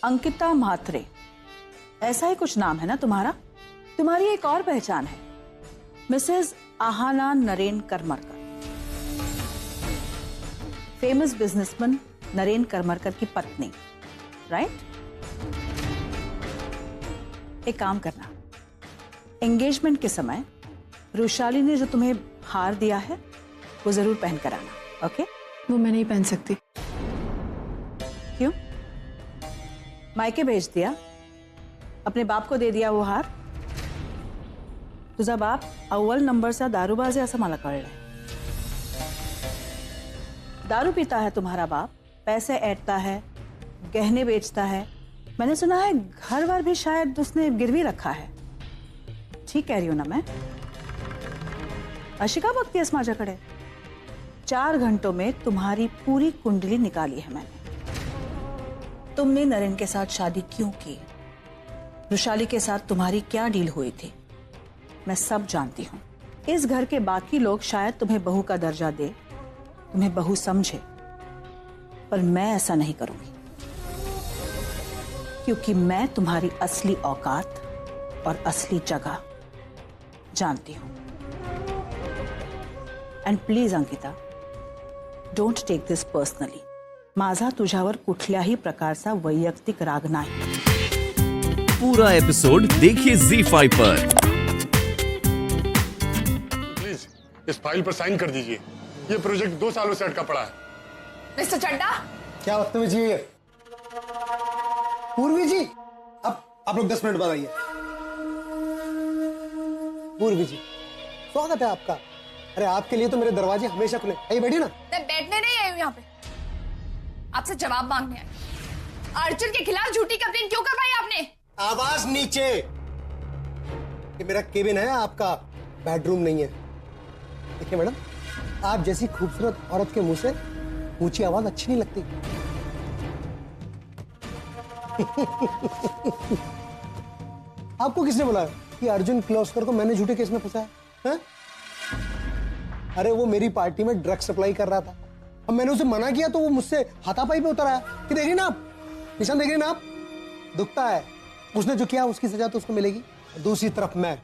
अंकिता म्हात्रे, ऐसा ही कुछ नाम है ना तुम्हारा? तुम्हारी एक और पहचान है, Mrs Aahana Naren Karmarkar, famous businessman Naren Karmarkar की पत्नी, राइट? एक काम करना, एंगेजमेंट के समय रुशाली ने जो तुम्हें हार दिया है वो जरूर पहन कर आना, ओके? वो मैं नहीं पहन सकती। क्यों? मायके भेज दिया, अपने बाप को दे दिया वो हार? तुझा बाप अव्वल नंबरचा दारूबाज आहे असं मला कळलंय। दारू पीता है तुम्हारा बाप, पैसे ऐंठता है, गहने बेचता है, मैंने सुना है घर वर भी शायद उसने गिरवी रखा है। ठीक कह रही हूं ना मैं? अशी का बघतीयस माझ्याकडे? 4 घंटों में तुम्हारी पूरी कुंडली निकाली है मैंने। तुमने नरेन के साथ शादी क्यों की? रुशाली के साथ तुम्हारी क्या डील हुई थी? मैं सब जानती हूं। इस घर के बाकी लोग शायद तुम्हें बहू का दर्जा दे, तुम्हें बहू समझे, पर मैं ऐसा नहीं करूंगी, क्योंकि मैं तुम्हारी असली औकात और असली जगह जानती हूं। And please Ankita, don't take this personally. माझा तुझ्यावर कुठल्याही प्रकारचा वैयक्तिक राग नाही। पूरा एपिसोड देखिए ZEE5 पर। प्लीज इस फाइल पर साइन कर दीजिए, ये प्रोजेक्ट 2 सालों से अटका पड़ा है। मिस्टर चड्डा, क्या बदतमीजी है पूर्वी जी? अब आप लोग 10 मिनट बाद आइए। पूर्वी जी, स्वागत है आपका। अरे आपके लिए तो मेरे दरवाजे हमेशा खुले। आइए बैठिए ना। मैं बैठने नहीं आई हूँ यहाँ पे, आपसे जवाब मांगने आई। अर्जुन के खिलाफ झूठी कंप्लेन क्यों करवाई आपने? आवाज नीचे। ये मेरा केबिन है, आपका बेडरूम नहीं है। देखिए मैडम, आप जैसी खूबसूरत औरत के मुंह से ऊंची आवाज अच्छी नहीं लगती। आपको किसने बुलाया कि अर्जुन किर्लोस्कर को मैंने झूठे केस में फंसाया है? अरे वो मेरी पार्टी में ड्रग सप्लाई कर रहा था, अब मैंने उसे मना किया तो वो मुझसे हाथापाई पे उतर आया। कि देख रही ना आप, निशान देख रही ना आप? दुखता है। उसने जो किया उसकी सजा तो उसको मिलेगी। दूसरी तरफ मैं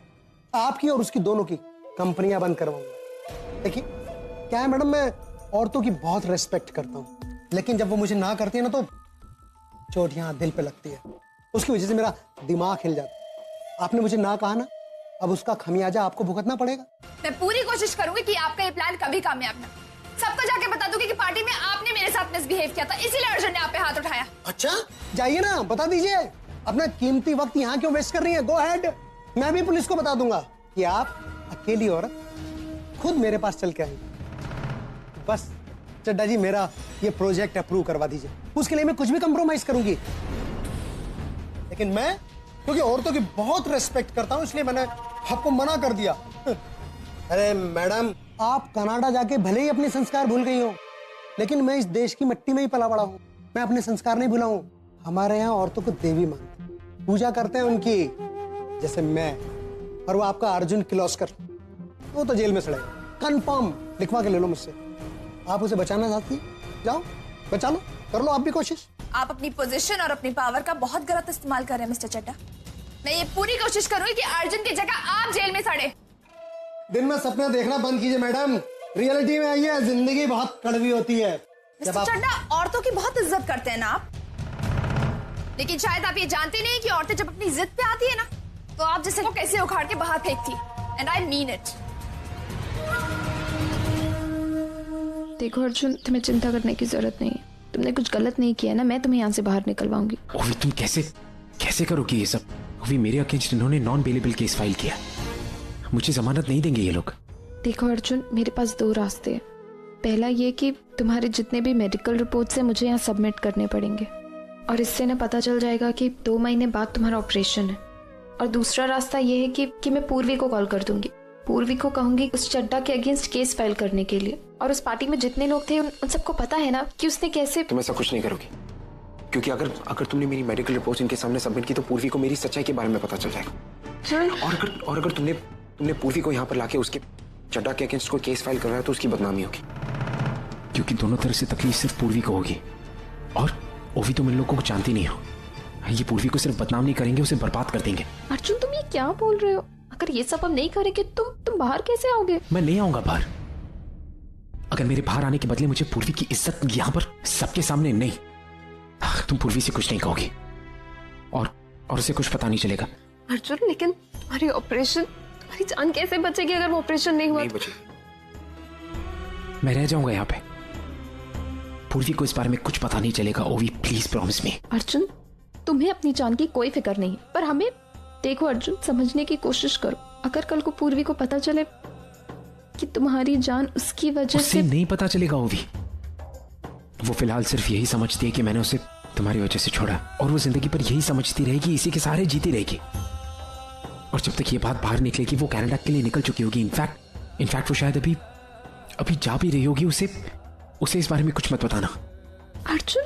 आपकी और उसकी दोनों की कंपनियां बंद करवाऊंगा। देखिए क्या है मैडम, मैं औरतों की बहुत रेस्पेक्ट करता हूं, लेकिन जब वो मुझे ना करती है ना तो चोट यहां दिल पे लगती है। उसकी वजह से मेरा दिमाग हिल जाता है। आपने मुझे ना कहा ना, अब उसका खमियाजा आपको भुगतना पड़ेगा। मैं पूरी कोशिश करूंगी कि आपका ये प्लान कभी कामयाब ना। सबको जाके बता दूंगी कि पार्टी में आपने मेरे साथ मिसबिहेव किया था, इसीलिए अर्जुन ने आप पे हाथ उठाया। अच्छा जाइए ना, बता दीजिए। अपना कीमती वक्त यहाँ क्यों वेस्ट कर रही है? Go ahead. मैं भी पुलिस को बता दूंगा कि आप अकेली औरत खुद मेरे पास चल के आई। बस चड्डा जी, मेरा ये प्रोजेक्ट अप्रूव करवा दीजिए। उसके लिए मैं कुछ भी कंप्रोमाइज करूंगी, लेकिन मैं क्योंकि औरतों की बहुत रेस्पेक्ट करता हूं इसलिए मैंने आपको मना कर दिया। अरे मैडम, आप कनाडा जाके भले ही अपने संस्कार भूल गई हो, लेकिन मैं इस देश की मिट्टी में ही पला बड़ा हूं। मैं अपने संस्कार नहीं भूला हूं। हमारे यहाँ औरतों को देवी मानते, पूजा करते हैं उनकी, जैसे मैं। और वो आपका अर्जुन किर्लोस्कर, वो तो जेल में सड़ेगा कंफर्म। लिखवा के ले लो मुझसे। आप उसे बचाना चाहती, जाओ बचा लो, कर लो आप भी कोशिश। आप अपनी पोजीशन और अपनी पावर का बहुत गलत इस्तेमाल कर रहे हैं मिस्टर चड्डा। मैं ये पूरी कोशिश करूंगी कि अर्जुन की जगह आप जेल में सड़े। दिन में सपने देखना बंद कीजिए मैडम, रियलिटी में आइए। जिंदगी बहुत कड़वी होती है। मिस्टर चड्डा, औरतों की बहुत इज्जत करते हैं ना आप, लेकिन शायद आप ये जानते नहीं कि औरतें जब अपनी जिद पे आती है ना, तो आप जैसे वो कैसे उखाड़ के बाहर फेंकती है। And I mean it. देखो अर्जुन, तुम्हें चिंता करने की जरूरत नहीं है। तुमने कुछ गलत नहीं किया ना, मैं तुम्हें यहाँ से बाहर निकलवाऊंगी। ओवी, तुम कैसे करोगी ये सब? ओवी, मेरे अगेंस्ट इन्होंने नॉन बेलेबल केस फाइल किया, मुझे जमानत नहीं देंगे ये लोग। देखो अर्जुन, मेरे पास 2 रास्ते हैं। पहला ये कि तुम्हारे जितने भी मेडिकल रिपोर्ट्स हैं मुझे यहाँ सबमिट करने पड़ेंगे, और इससे ना पता चल जाएगा कि 2 महीने बाद तुम्हारा ऑपरेशन है। और दूसरा रास्ता ये है कि मैं पूर्वी को कॉल कर दूंगी। पूर्वी को कहूंगी उस चड्डा के अगेंस्ट केस फाइल करने के लिए। और उस पार्टी में जितने लोग थे उन सबको पता है ना कि उसने कैसे। तुम ऐसा कुछ नहीं करोगी, क्योंकि अगर तुमने मेरी मेडिकल रिपोर्ट इनके सामने सबमिट की तो पूर्वी को मेरी सच्चाई के बारे में पता चल जाएगा। और अगर तुमने पूर्वी को यहाँ पर लाके उसके चड्डा के अगेंस्ट कोई केस फाइल करवाया तो उसकी बदनामी होगी, क्योंकि दोनों तरफ से तकलीफ सिर्फ पूर्वी को होगी। और ओवी, तुम इन लोगों को जानती नहीं हो, ये पूर्वी को सिर्फ बदनाम नहीं करेंगे, उसे बर्बाद कर देंगे। अर्जुन तुम ये क्या बोल रहे हो? अगर ये सब हम नहीं करेंगे तुम बाहर कैसे आओगे? मैं नहीं आऊंगा बाहर। अगर मेरे बाहर आने के बदले मुझे पूर्वी की इज्जत यहाँ पर सबके सामने नहीं, तुम पूर्वी से कुछ नहीं कहोगे और उसे कुछ पता नहीं चलेगा। अर्जुन लेकिन तुम्हारी ऑपरेशन, तुम्हारी जान कैसे बचेगी अगर वो ऑपरेशन नहीं हुआ? नहीं बचेगी। मैं रह जाऊंगा यहाँ पे। पूर्वी को इस बारे में कुछ पता नहीं चलेगा। ओवी प्लीज प्रॉमिस मी। अर्जुन तुम्हें अपनी जान की कोई फिक्र नहीं है, पर हमें देखो अर्जुन, समझने की कोशिश करो। अगर कल को पूर्वी को पता चले कि तुम्हारी जान उसकी वजह से नहीं पता चलेगा ओवी। वो फिलहाल सिर्फ यही समझती है कि मैंने उसे तुम्हारी वजह से छोड़ा, और वो जिंदगी पर यही समझती रहेगी, इसी के सहारे जीती रहेगी। और जब तक ये बात बाहर निकलेगी वो कनाडा के लिए निकल चुकी होगी। इनफैक्ट वो शायद अभी जा भी रही होगी। उसे इस बारे में कुछ मत बताना। अर्जुन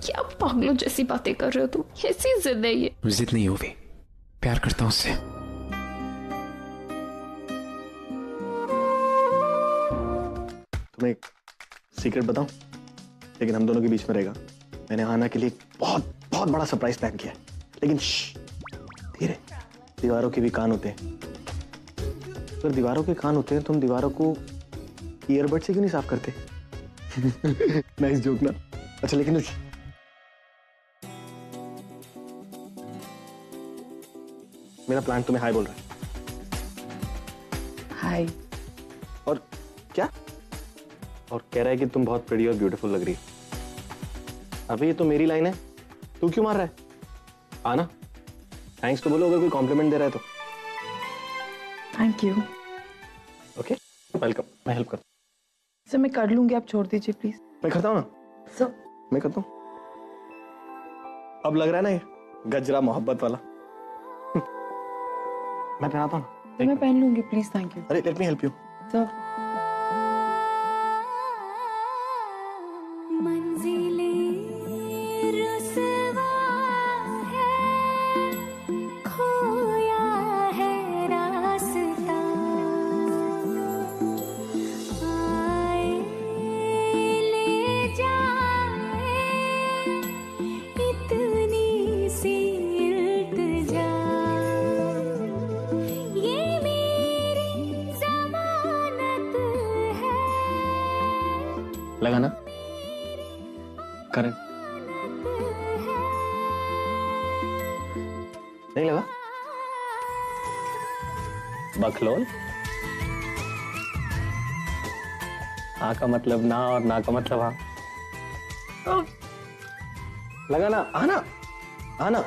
क्या पागलों जैसी बातें कर रहे हो तुम? कैसी जिद है ये? जिद नहीं होगी, प्यार करता हूं उससे। तुम्हें एक सीक्रेट बताऊं, लेकिन हम दोनों के बीच में रहेगा। मैंने आना के लिए बहुत बहुत बड़ा सरप्राइज प्लान किया है, लेकिन धीरे। दीवारों के भी कान होते हैं। अगर दीवारों के कान होते हैं तुम दीवारों को ईयरबड से क्यों नहीं साफ करते? नाइस जोक ना। अच्छा लेकिन मेरा प्लान तुम्हें हाय बोल रहा है। हाय। और क्या? और कह रहा है कि तुम बहुत प्रिटी और ब्यूटीफुल लग रही है। अबे ये तो मेरी लाइन है, तू क्यों मार रहा है? आना, थैंक्स तो बोलो अगर कोई कॉम्प्लीमेंट दे रहा है तो। Thank you. Okay welcome. मैं हेल्प करता सर, मैं कर लूंगी, आप छोड़ दीजिए प्लीज। मैं करता हूँ ना सर। मैं करता हूँ। अब लग रहा है ना ये गजरा मोहब्बत वाला। मैं पहनाता हूँ ना। तो मैं पहन लूंगी प्लीज। Thank you. अरे let me help you sir. लगा ना करंट? नहीं लगा? बकलोल। हाँ का मतलब ना और ना का मतलब हाँ। लगा ना? आना आना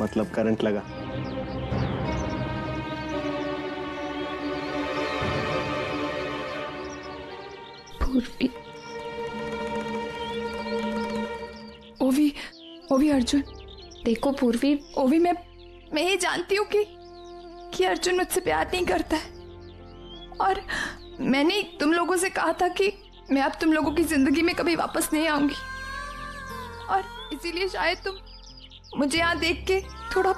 मतलब करंट लगा। पूर्वी। ओवी अर्जुन देखो पूर्वी, ओवी मैं ही जानती हूँ कि अर्जुन मुझसे प्यार नहीं करता है, और मैंने तुम लोगों से कहा था कि मैं अब तुम लोगों की जिंदगी में कभी वापस नहीं आऊंगी, और इसीलिए शायद तुम मुझे यहाँ देख के थोड़ा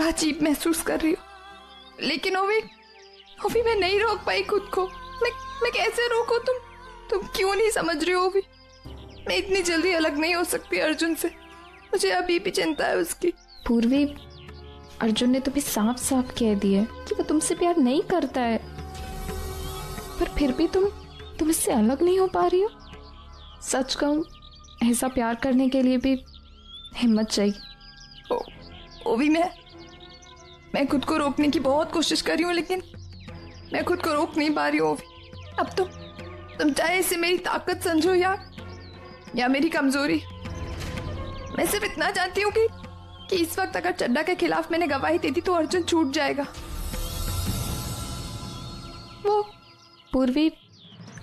अजीब महसूस कर रही हो। लेकिन ओवी मैं नहीं रोक पाई खुद को। मैं कैसे रोकूं? तुम क्यों नहीं समझ रही हो ओवी? मैं इतनी जल्दी अलग नहीं हो सकती अर्जुन से। मुझे अभी भी चिंता है उसकी। पूर्वी, अर्जुन ने तुम्हें साफ साफ कह दिया कि वो तुमसे प्यार नहीं करता है, पर फिर भी तुम इससे अलग नहीं हो पा रही हो। सच कहूं, ऐसा प्यार करने के लिए भी हिम्मत चाहिए। ओवी मैं खुद को रोकने की बहुत कोशिश कर रही हूँ, लेकिन मैं खुद को रोक नहीं पा रही हूँ ओवी। अब तुम चाहे इसे मेरी ताकत समझो या मेरी कमजोरी, मैं सिर्फ इतना जानती हूँ कि इस वक्त अगर चड्डा के खिलाफ मैंने गवाही दे दी तो अर्जुन छूट जाएगा। वो पूर्वी,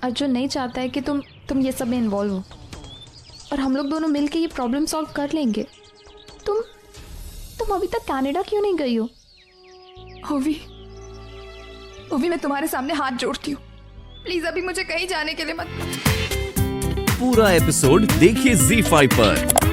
अर्जुन नहीं चाहता है कि तुम ये सब में इन्वॉल्व हो, और हम लोग दोनों मिलके ये प्रॉब्लम सॉल्व कर लेंगे। तुम अभी तक कनाडा क्यों नहीं गई हो? ओवी मैं तुम्हारे सामने हाथ जोड़ती हूँ, प्लीज अभी मुझे कहीं जाने के लिए मत। पूरा एपिसोड देखिए ZEE5 पर।